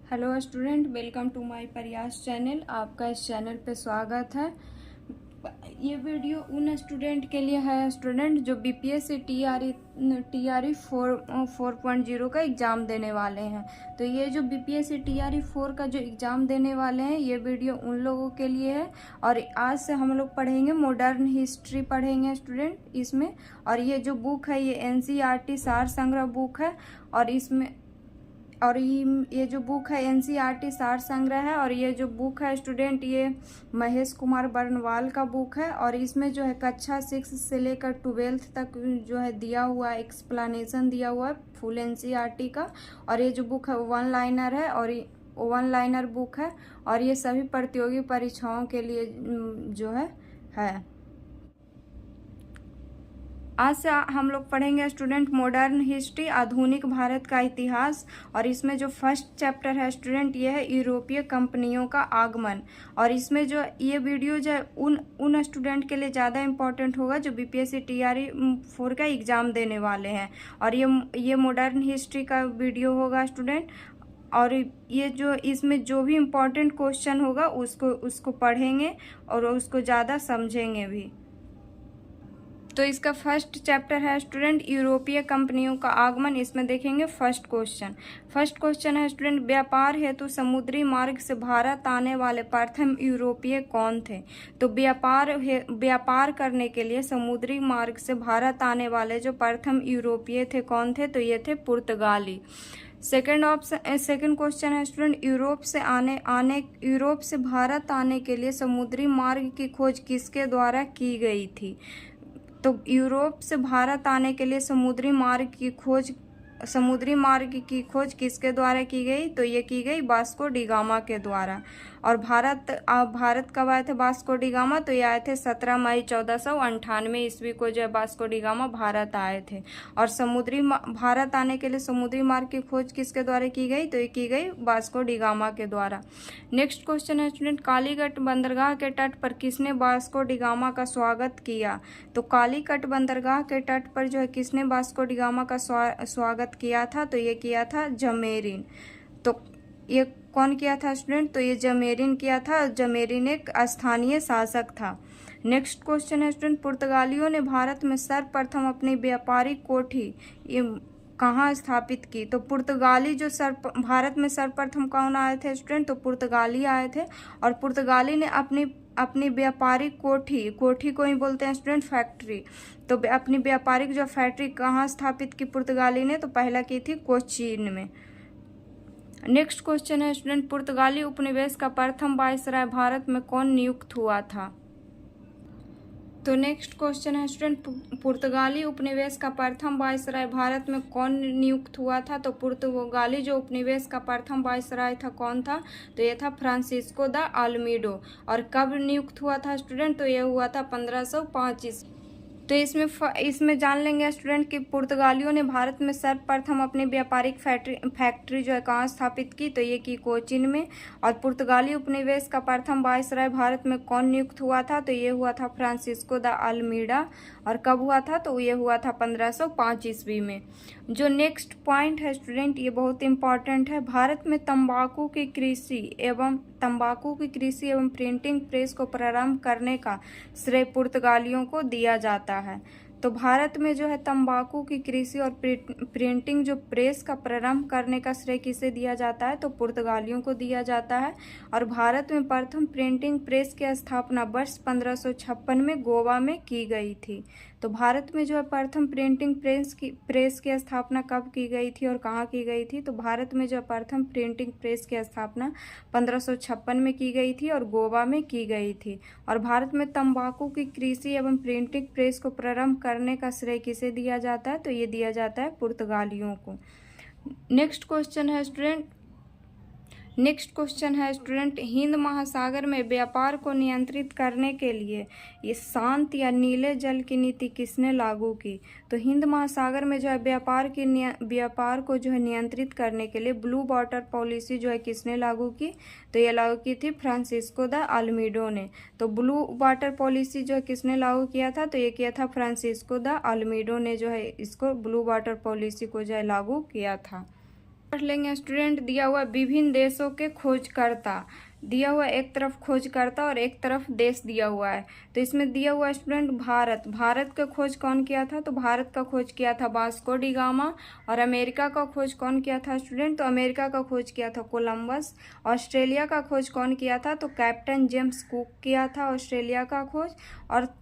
Hello student, welcome to my Prayas channel. आपका इस channel पे स्वागत है। ये वीडियो उन स्टूडेंट के लिए है स्टूडेंट जो बीपीएससी टीआरई 4.0 का एग्ज़ाम देने वाले हैं। तो ये जो बीपीएससी टीआरई 4 का जो एग्ज़ाम देने वाले हैं, ये वीडियो उन लोगों के लिए है। और आज से हम लोग पढ़ेंगे मॉडर्न हिस्ट्री पढ़ेंगे स्टूडेंट इसमें। और ये जो बुक है ये एनसीईआरटी सार संग्रह बुक है। और ये जो बुक है एनसीईआरटी सार संग्रह है। और ये जो बुक है स्टूडेंट ये महेश कुमार बर्नवाल का बुक है। और इसमें जो है कक्षा 6 से लेकर 12th तक जो है दिया हुआ है, एक्सप्लेनेशन दिया हुआ है फुल एनसीईआरटी का। और ये जो बुक है वन लाइनर है और वन लाइनर बुक है। और ये सभी प्रतियोगी परीक्षाओं के लिए जो है। आज से हम लोग पढ़ेंगे स्टूडेंट मॉडर्न हिस्ट्री, आधुनिक भारत का इतिहास। और इसमें जो फर्स्ट चैप्टर है स्टूडेंट ये है यूरोपीय कंपनियों का आगमन। और इसमें जो ये वीडियो जो है उन स्टूडेंट के लिए ज़्यादा इम्पोर्टेंट होगा जो बीपीएससी टीआरई 4 का एग्ज़ाम देने वाले हैं। और ये मॉडर्न हिस्ट्री का वीडियो होगा स्टूडेंट। और ये जो इसमें जो भी इम्पोर्टेंट क्वेश्चन होगा उसको पढ़ेंगे और उसको ज़्यादा समझेंगे भी। तो इसका फर्स्ट चैप्टर है स्टूडेंट यूरोपीय कंपनियों का आगमन। इसमें देखेंगे फर्स्ट क्वेश्चन है स्टूडेंट, व्यापार हेतु समुद्री मार्ग से भारत आने वाले प्रथम यूरोपीय कौन थे? तो व्यापार करने के लिए समुद्री मार्ग से भारत आने वाले जो प्रथम यूरोपीय थे कौन थे? तो ये थे पुर्तगाली। सेकंड क्वेश्चन है स्टूडेंट, यूरोप से भारत आने के लिए समुद्री मार्ग की खोज किसके द्वारा की गई थी? तो यूरोप से भारत आने के लिए समुद्री मार्ग की खोज किसके द्वारा की गई? तो ये की गई वास्को डी गामा के द्वारा। और भारत कब आए थे वास्को डी गामा? तो ये आए थे 17 मई 1498 ईस्वी को जो है वास्को डी गामा भारत आए थे। और भारत आने के लिए समुद्री मार्ग की खोज किसके द्वारा की गई? तो ये की गई वास्को डी गामा के द्वारा। नेक्स्ट क्वेश्चन है स्टूडेंट, कालीकट बंदरगाह के तट पर किसने वास्को डी गामा का स्वागत किया? तो कालीकट बंदरगाह के तट पर जो है किसने वास्को डी गामा का स्वागत किया था? तो ये किया था जमेरिन। तो ये कौन किया था स्टूडेंट? तो ये जमेरिन किया था। जमेरिन एक स्थानीय शासक था। नेक्स्ट क्वेश्चन है स्टूडेंट, पुर्तगालियों ने भारत में सर्वप्रथम अपनी व्यापारिक कोठी ये कहाँ स्थापित की? तो पुर्तगाली जो भारत में सर्वप्रथम कौन आए थे स्टूडेंट? तो पुर्तगाली आए थे। और पुर्तगाली ने अपनी व्यापारिक कोठी को ही बोलते हैं स्टूडेंट फैक्ट्री। तो अपनी व्यापारिक जो फैक्ट्री कहाँ स्थापित की पुर्तगाली ने? तो पहला की थी कोचीन में। नेक्स्ट क्वेश्चन है स्टूडेंट, पुर्तगाली उपनिवेश का प्रथम वायसराय भारत में कौन नियुक्त हुआ था? तो नेक्स्ट क्वेश्चन है स्टूडेंट, पुर्तगाली उपनिवेश का प्रथम वायसराय भारत में कौन नियुक्त हुआ था? तो पुर्तगाली जो उपनिवेश का प्रथम वायसराय था कौन था? तो ये था फ्रांसिस्को द आल्मीडो। और कब नियुक्त हुआ था स्टूडेंट? तो ये हुआ था 1505 ईस्वी। तो इसमें जान लेंगे स्टूडेंट कि पुर्तगालियों ने भारत में सर्वप्रथम अपनी व्यापारिक फैक्ट्री जो है कहाँ स्थापित की? तो ये की कोचीन में। और पुर्तगाली उपनिवेश का प्रथम वायसराय भारत में कौन नियुक्त हुआ था? तो ये हुआ था फ्रांसिस्को द आल्मीडा। और कब हुआ था? तो ये हुआ था 1505 ईस्वी में। जो नेक्स्ट पॉइंट है स्टूडेंट ये बहुत इंपॉर्टेंट है, भारत में तंबाकू की कृषि एवं प्रिंटिंग प्रेस को प्रारंभ करने का श्रेय पुर्तगालियों को दिया जाता है। तो भारत में जो है तंबाकू की कृषि और प्रिंटिंग जो प्रेस का प्रारंभ करने का श्रेय किसे दिया जाता है? तो पुर्तगालियों को दिया जाता है। और भारत में प्रथम प्रिंटिंग प्रेस की स्थापना वर्ष 1556 में गोवा में की गई थी। तो भारत में जो है प्रथम प्रिंटिंग प्रेस की स्थापना कब की गई थी और कहाँ की गई थी? तो भारत में जो प्रथम प्रिंटिंग प्रेस की स्थापना 1556 में की गई थी और गोवा में की गई थी। और भारत में तंबाकू की कृषि एवं प्रिंटिंग प्रेस को प्रारंभ करने का श्रेय किसे दिया जाता है? तो ये दिया जाता है पुर्तगालियों को। नेक्स्ट क्वेश्चन है स्टूडेंट, हिंद महासागर में व्यापार को नियंत्रित करने के लिए ये शांत या नीले जल की नीति किसने लागू की? तो हिंद महासागर में जो है व्यापार को जो है नियंत्रित करने के लिए ब्लू वाटर पॉलिसी जो है किसने लागू की? तो ये लागू की थी फ्रांसिस्को द आल्मीडो ने। तो ब्लू वाटर पॉलिसी जो है किसने लागू किया था? तो ये किया था फ्रांसिस्को द आल्मीडो ने जो है इसको ब्लू वाटर पॉलिसी को जो है लागू किया था। पढ़ लेंगे स्टूडेंट। दिया हुआ विभिन्न देशों के खोजकर्ता, दिया हुआ एक तरफ खोजकर्ता और एक तरफ देश दिया हुआ है। तो इसमें दिया हुआ स्टूडेंट भारत, भारत का खोज कौन किया था? तो भारत का खोज किया था वास्को डी गामा। और अमेरिका का खोज कौन किया था स्टूडेंट? तो अमेरिका का खोज किया था कोलंबस। ऑस्ट्रेलिया का खोज कौन किया था? तो कैप्टन जेम्स कुक किया था ऑस्ट्रेलिया का खोज। और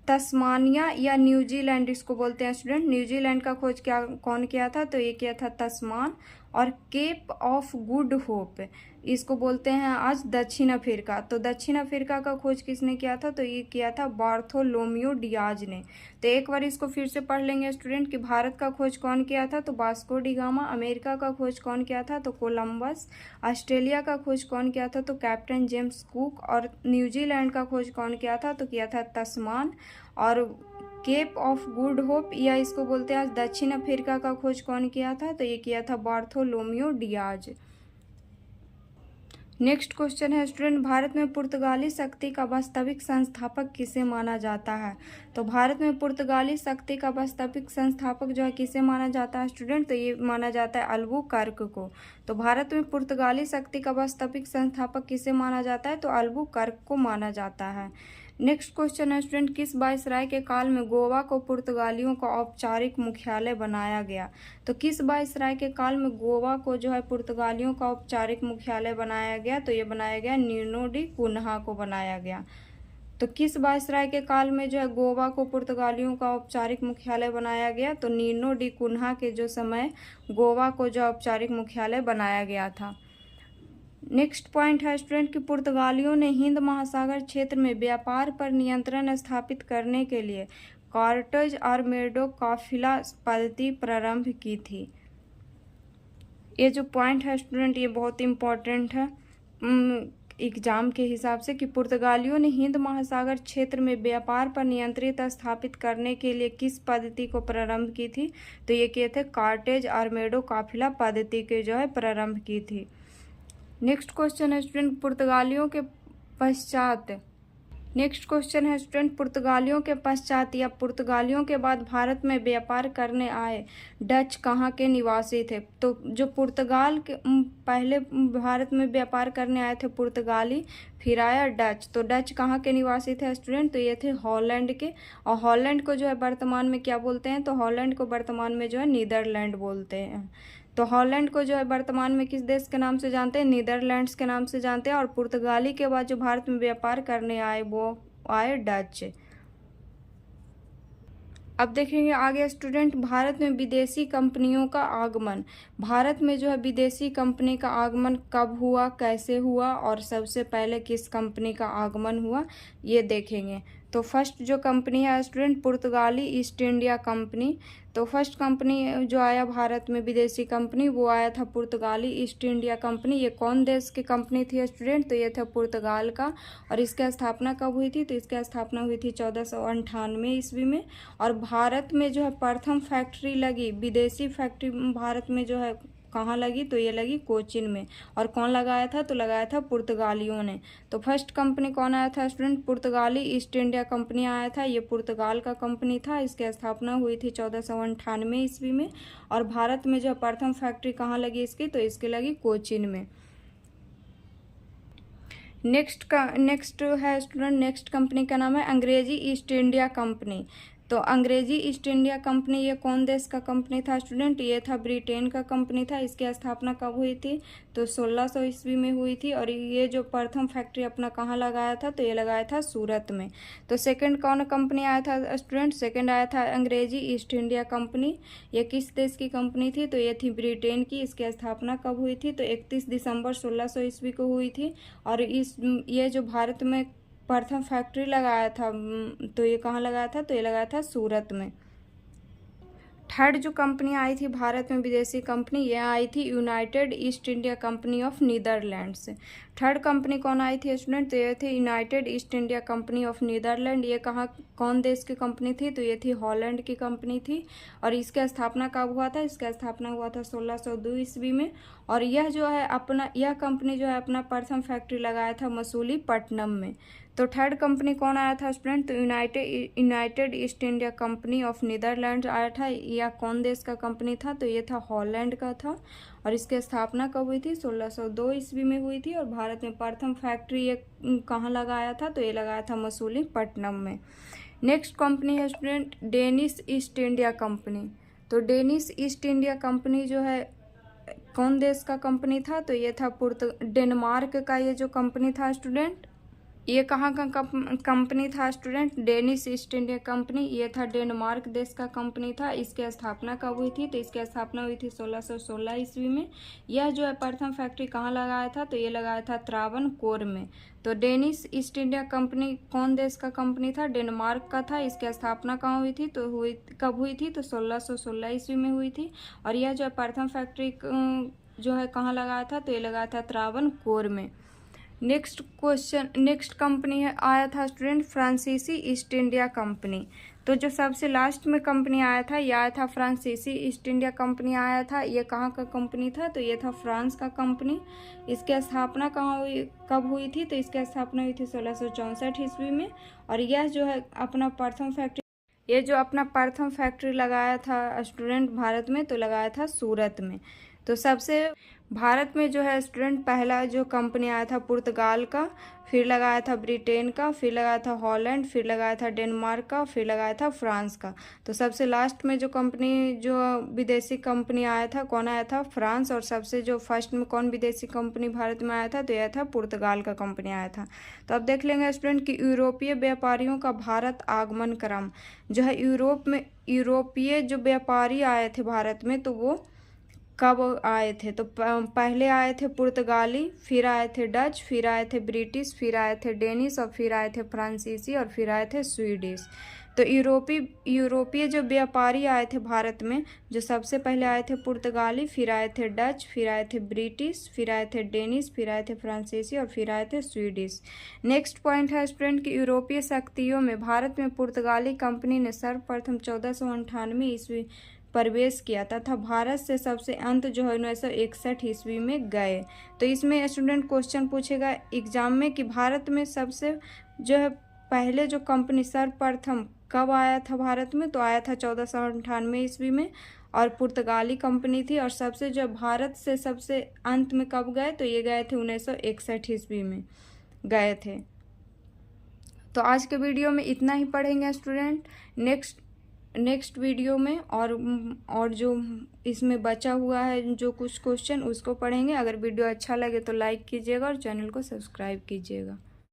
तस्मानिया या न्यूजीलैंड इसको बोलते हैं स्टूडेंट, न्यूजीलैंड का खोज क्या कौन किया था? तो ये किया था तस्मान। और केप ऑफ गुड होप इसको बोलते हैं आज दक्षिण अफ्रीका। तो दक्षिण अफ्रीका का खोज किसने किया था? तो ये किया था बार्थोलोम्यू डियाज ने। तो एक बार इसको फिर से पढ़ लेंगे स्टूडेंट कि भारत का खोज कौन किया था? तो वास्को डी गामा। अमेरिका का खोज कौन किया था? तो कोलंबस। ऑस्ट्रेलिया का खोज कौन किया था? तो कैप्टन जेम्स कुक। और न्यूजीलैंड का खोज कौन किया था? तो किया था तस्मान। और केप ऑफ गुड होप या इसको बोलते हैं आज दक्षिण अफ्रीका का खोज कौन किया था? तो ये किया था बार्थोलोम्यू डियाज। नेक्स्ट क्वेश्चन है स्टूडेंट, भारत में पुर्तगाली शक्ति का वास्तविक संस्थापक किसे माना जाता है? तो भारत में पुर्तगाली शक्ति का वास्तविक संस्थापक जो है किसे माना जाता है स्टूडेंट? तो ये माना जाता है अल्बुकर्क को। तो भारत में पुर्तगाली शक्ति का वास्तविक संस्थापक किसे माना जाता है? तो अल्बुकर्क को माना जाता है। नेक्स्ट क्वेश्चन है स्टूडेंट, किस वायसराय के काल में गोवा को पुर्तगालियों का औपचारिक मुख्यालय बनाया गया? तो किस वायसराय के काल में गोवा को जो है पुर्तगालियों का औपचारिक मुख्यालय बनाया गया? तो ये बनाया गया नीनो डी कुन्हा को बनाया गया। तो किस वायसराय के काल में जो है गोवा को पुर्तगालियों का औपचारिक मुख्यालय बनाया गया? तो नीनो डी कुन्हा के जो समय गोवा को जो औपचारिक मुख्यालय बनाया गया था। नेक्स्ट पॉइंट है स्टूडेंट कि पुर्तगालियों ने हिंद महासागर क्षेत्र में व्यापार पर नियंत्रण स्थापित करने के लिए कॉर्टेज आर्मेडो काफिला पद्धति प्रारंभ की थी। ये जो पॉइंट है स्टूडेंट ये बहुत इंपॉर्टेंट है एग्जाम के हिसाब से कि पुर्तगालियों ने हिंद महासागर क्षेत्र में व्यापार पर नियंत्रित स्थापित करने के लिए किस पद्धति को प्रारंभ की थी? तो ये किए थे कॉर्टेज आर्मेडो काफिला पद्धति के जो है प्रारंभ की थी। नेक्स्ट क्वेश्चन है स्टूडेंट, पुर्तगालियों के पश्चात पुर्तगालियों के पश्चात या पुर्तगालियों के बाद भारत में व्यापार करने आए डच कहाँ के निवासी थे? तो जो पुर्तगाल के पहले भारत में व्यापार करने आए थे पुर्तगाली, फिर आया डच। तो डच कहाँ के निवासी थे स्टूडेंट? तो ये थे हॉलैंड के। और हॉलैंड को जो है वर्तमान में क्या बोलते हैं? तो हॉलैंड को वर्तमान में जो है नीदरलैंड बोलते हैं। तो हॉलैंड को जो है वर्तमान में किस देश के नाम से जानते हैं? नीदरलैंड्स के नाम से जानते हैं। और पुर्तगाली के बाद जो भारत में व्यापार करने आए वो आए डच। अब देखेंगे आगे स्टूडेंट, भारत में विदेशी कंपनियों का आगमन। भारत में जो है विदेशी कंपनी का आगमन कब हुआ, कैसे हुआ और सबसे पहले किस कंपनी का आगमन हुआ ये देखेंगे। तो फर्स्ट जो कंपनी है स्टूडेंट पुर्तगाली ईस्ट इंडिया कंपनी। तो फर्स्ट कंपनी जो आया भारत में विदेशी कंपनी वो आया था पुर्तगाली ईस्ट इंडिया कंपनी। ये कौन देश की कंपनी थी स्टूडेंट? तो ये था पुर्तगाल का। और इसकी स्थापना कब हुई थी? तो इसकी स्थापना हुई थी 1498 ईस्वी में। और भारत में जो है प्रथम फैक्ट्री लगी, विदेशी फैक्ट्री भारत में जो है कहाँ लगी? तो ये लगी कोचीन में। और कौन लगाया था? तो लगाया था पुर्तगालियों ने। तो फर्स्ट कंपनी कौन आया था स्टूडेंट? पुर्तगाली ईस्ट इंडिया कंपनी आया था। ये पुर्तगाल का कंपनी था। इसकी स्थापना हुई थी 1498 ईस्वी में। और भारत में जो प्रथम फैक्ट्री कहाँ लगी इसकी? तो इसकी लगी कोचीन में। नेक्स्ट है स्टूडेंट, नेक्स्ट कंपनी का नाम है अंग्रेजी ईस्ट इंडिया कंपनी। तो अंग्रेजी ईस्ट इंडिया कंपनी ये कौन देश का कंपनी था स्टूडेंट? ये था ब्रिटेन का कंपनी था। इसकी स्थापना कब हुई थी? तो 1600 ईस्वी में हुई थी। और ये जो प्रथम फैक्ट्री अपना कहाँ लगाया था? तो ये लगाया था सूरत में। तो सेकंड कौन कंपनी आया था स्टूडेंट? सेकंड आया था अंग्रेजी ईस्ट इंडिया कंपनी। ये किस देश की कंपनी थी? तो ये थी ब्रिटेन की। इसकी स्थापना कब हुई थी? तो 31 दिसंबर 1600 ईस्वी को हुई थी। और ये जो भारत में प्रथम फैक्ट्री लगाया था तो ये कहाँ लगाया था? तो ये लगाया था सूरत में। थर्ड जो कंपनी आई थी भारत में विदेशी कंपनी ये आई थी United East India Company of Netherlands. Third company कौन आई थी स्टूडेंट? तो ये थी United East India Company of Netherland. ये कौन देश की कंपनी थी? तो ये थी हॉलैंड की कंपनी थी। और इसका स्थापना कब हुआ था? इसका स्थापना हुआ था 1602 ईस्वी में। और यह कंपनी जो है अपना प्रथम फैक्ट्री लगाया था मसूलीपट्टनम में। तो थर्ड कंपनी कौन आया था स्टूडेंट? तो United East India Company of Netherland आया था। या कौन देश का कंपनी था? तो ये था हॉलैंड का था। और इसकी स्थापना कब हुई थी? 1602 ईस्वी में हुई थी। और भारत में प्रथम फैक्ट्री ये कहाँ लगाया था? तो ये लगाया था मसूलीपट्टनम में। नेक्स्ट कंपनी है student Danish east India company. तो डेनिश ईस्ट इंडिया कंपनी जो है कौन देश का कंपनी था? तो ये था डेनमार्क का ये जो कंपनी था स्टूडेंट। ये कहाँ का कंपनी था student? Danish east India company. ये था डेनमार्क देश का कंपनी था। इसकी स्थापना कब हुई थी? तो इसकी स्थापना हुई थी 1616 ईस्वी में। यह जो है प्रथम फैक्ट्री कहाँ लगाया था? तो ये लगाया था त्रावणकोर में। तो डेनिश ईस्ट इंडिया कंपनी कौन देश का कंपनी था? डेनमार्क का था। इसकी स्थापना कहाँ हुई थी? तो कब हुई थी? तो 1616 ईस्वी में हुई थी। और यह जो है प्रथम फैक्ट्री जो है कहाँ लगाया था? तो ये लगाया था त्रावणकोर में। नेक्स्ट कंपनी है आया था स्टूडेंट फ्रांसीसी ईस्ट इंडिया कंपनी। तो जो सबसे लास्ट में कंपनी आया था ये आया था फ्रांसीसी ईस्ट इंडिया कंपनी आया था। ये कहाँ का कंपनी था? तो ये था फ्रांस का कंपनी। इसकी स्थापना कब हुई थी? तो इसकी स्थापना हुई थी 1664 ईस्वी में। और यह जो है अपना प्रथम फैक्ट्री लगाया था स्टूडेंट भारत में, तो लगाया था सूरत में। तो सबसे भारत में जो है स्टूडेंट पहला जो कंपनी आया था पुर्तगाल का, फिर लगाया था ब्रिटेन का, फिर लगाया था हॉलैंड, फिर लगाया था डेनमार्क का, फिर लगाया था फ्रांस का। तो सबसे लास्ट में जो विदेशी कंपनी आया था कौन आया था? फ्रांस। और सबसे जो फर्स्ट में कौन विदेशी कंपनी भारत में आया था? तो यह था पुर्तगाल का कंपनी आया था। तो अब देख लेंगे स्टूडेंट कि यूरोपीय व्यापारियों का भारत आगमन क्रम जो है यूरोपीय जो व्यापारी आए थे भारत में तो वो कब आए थे? तो पहले आए थे पुर्तगाली, फिर आए थे डच, फिर आए थे ब्रिटिश, फिर आए थे डेनिश, और फिर आए थे फ्रांसीसी, और फिर आए थे स्वीडिश। तो यूरोपीय जो व्यापारी आए थे भारत में, जो सबसे पहले आए थे पुर्तगाली, फिर आए थे डच, फिर आए थे ब्रिटिश, फिर आए थे डेनिश, फिर आए थे फ्रांसीसी, और फिर आए थे स्वीडिश। नेक्स्ट पॉइंट है स्टूडेंट कि यूरोपीय शक्तियों में भारत में पुर्तगाली कंपनी ने सर्वप्रथम 1498 ईस्वी प्रवेश किया तथा भारत से सबसे अंत जो है 1961 ईस्वी में गए। तो इसमें स्टूडेंट क्वेश्चन पूछेगा एग्जाम में कि भारत में सबसे जो है पहले जो कंपनी सर्वप्रथम कब आया था भारत में? तो आया था 1498 ईस्वी में, और पुर्तगाली कंपनी थी। और सबसे जो भारत से सबसे अंत में कब गए? तो ये गए थे 1961 ईस्वी में गए थे। तो आज के वीडियो में इतना ही पढ़ेंगे स्टूडेंट। नेक्स्ट वीडियो में और जो इसमें बचा हुआ है जो कुछ क्वेश्चन उसको पढ़ेंगे। अगर वीडियो अच्छा लगे तो लाइक कीजिएगा और चैनल को सब्सक्राइब कीजिएगा।